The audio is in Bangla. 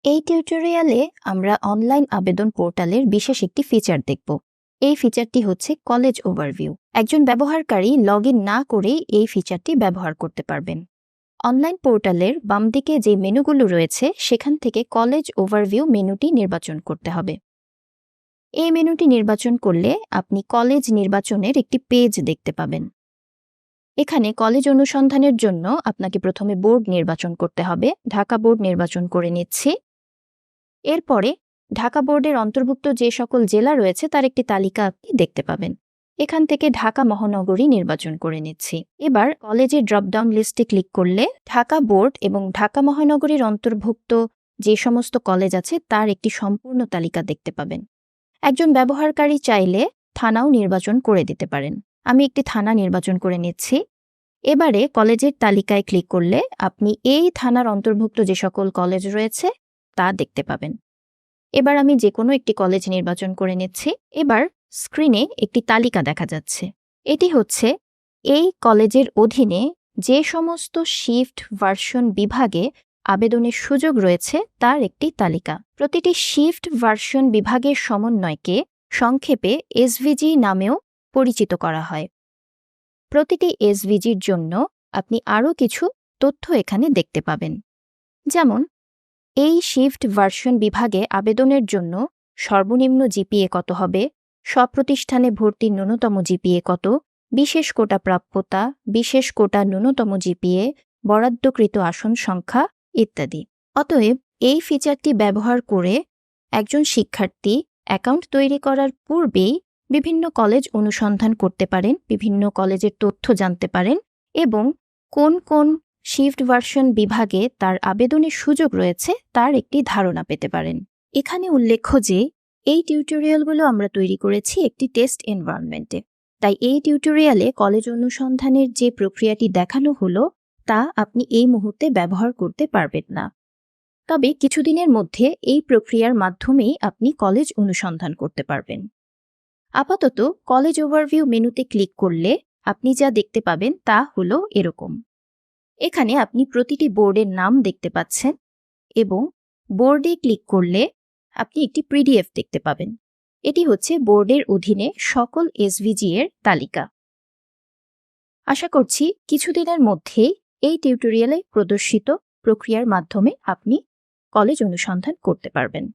এই টিউটোরিয়ালে আমরা অনলাইন আবেদন পোর্টালের বিশেষ একটি ফিচার দেখব। এই ফিচারটি হচ্ছে কলেজ ওভারভিউ। একজন ব্যবহারকারী লগ ইন না করেই এই ফিচারটি ব্যবহার করতে পারবেন। অনলাইন পোর্টালের বাম দিকে যে মেনুগুলো রয়েছে সেখান থেকে কলেজ ওভারভিউ মেনুটি নির্বাচন করতে হবে। এই মেনুটি নির্বাচন করলে আপনি কলেজ নির্বাচনের একটি পেজ দেখতে পাবেন। এখানে কলেজ অনুসন্ধানের জন্য আপনাকে প্রথমে বোর্ড নির্বাচন করতে হবে। ঢাকা বোর্ড নির্বাচন করে নিচ্ছি। এরপরে ঢাকা বোর্ডের অন্তর্ভুক্ত যে সকল জেলা রয়েছে তার একটি তালিকা আপনি দেখতে পাবেন। এখান থেকে ঢাকা মহানগরী নির্বাচন করে নিচ্ছি। এবার কলেজের ড্রপডাউন লিস্টে ক্লিক করলে ঢাকা বোর্ড এবং ঢাকা মহানগরীর অন্তর্ভুক্ত যে সমস্ত কলেজ আছে তার একটি সম্পূর্ণ তালিকা দেখতে পাবেন। একজন ব্যবহারকারী চাইলে থানাও নির্বাচন করে দিতে পারেন। আমি একটি থানা নির্বাচন করে নিচ্ছি। এবারে কলেজের তালিকায় ক্লিক করলে আপনি এই থানার অন্তর্ভুক্ত যে সকল কলেজ রয়েছে তা দেখতে পাবেন। এবার আমি যে কোনো একটি কলেজ নির্বাচন করে নিচ্ছি। এবার স্ক্রিনে একটি তালিকা দেখা যাচ্ছে। এটি হচ্ছে এই কলেজের অধীনে যে সমস্ত শিফট ভার্সন বিভাগে আবেদনের সুযোগ রয়েছে তার একটি তালিকা। প্রতিটি শিফট ভার্সন বিভাগের সমন্বয়কে সংক্ষেপে এসভিজি নামেও পরিচিত করা হয়। প্রতিটি এসভিজির জন্য আপনি আরও কিছু তথ্য এখানে দেখতে পাবেন। যেমন এই শিফট ভার্সন বিভাগে আবেদনের জন্য সর্বনিম্ন জিপিএ কত হবে, সব প্রতিষ্ঠানে ভর্তির ন্যূনতম জিপিএ কত, বিশেষ কোটা প্রাপ্যতা, বিশেষ কোটা ন্যূনতম জিপিএ, বরাদ্দকৃত আসন সংখ্যা ইত্যাদি। অতএব এই ফিচারটি ব্যবহার করে একজন শিক্ষার্থী অ্যাকাউন্ট তৈরি করার পূর্বেই বিভিন্ন কলেজ অনুসন্ধান করতে পারেন, বিভিন্ন কলেজের তথ্য জানতে পারেন এবং কোন কোন শিফট ভার্সন বিভাগে তার আবেদনের সুযোগ রয়েছে তার একটি ধারণা পেতে পারেন। এখানে উল্লেখ্য যে এই টিউটোরিয়ালগুলো আমরা তৈরি করেছি একটি টেস্ট এনভায়রনমেন্টে। তাই এই টিউটোরিয়ালে কলেজ অনুসন্ধানের যে প্রক্রিয়াটি দেখানো হলো তা আপনি এই মুহূর্তে ব্যবহার করতে পারবেন না। তবে কিছুদিনের মধ্যে এই প্রক্রিয়ার মাধ্যমেই আপনি কলেজ অনুসন্ধান করতে পারবেন। আপাতত কলেজ ওভারভিউ মেনুতে ক্লিক করলে আপনি যা দেখতে পাবেন তা হলো এরকম। এখানে আপনি প্রতিটি বোর্ডের নাম দেখতে পাচ্ছেন এবং বোর্ডে ক্লিক করলে আপনি একটি পিডিএফ দেখতে পাবেন। এটি হচ্ছে বোর্ডের অধীনে সকল এসভিজি এর তালিকা। আশা করছি কিছুদিনের মধ্যেই এই টিউটোরিয়ালে প্রদর্শিত প্রক্রিয়ার মাধ্যমে আপনি কলেজ অনুসন্ধান করতে পারবেন।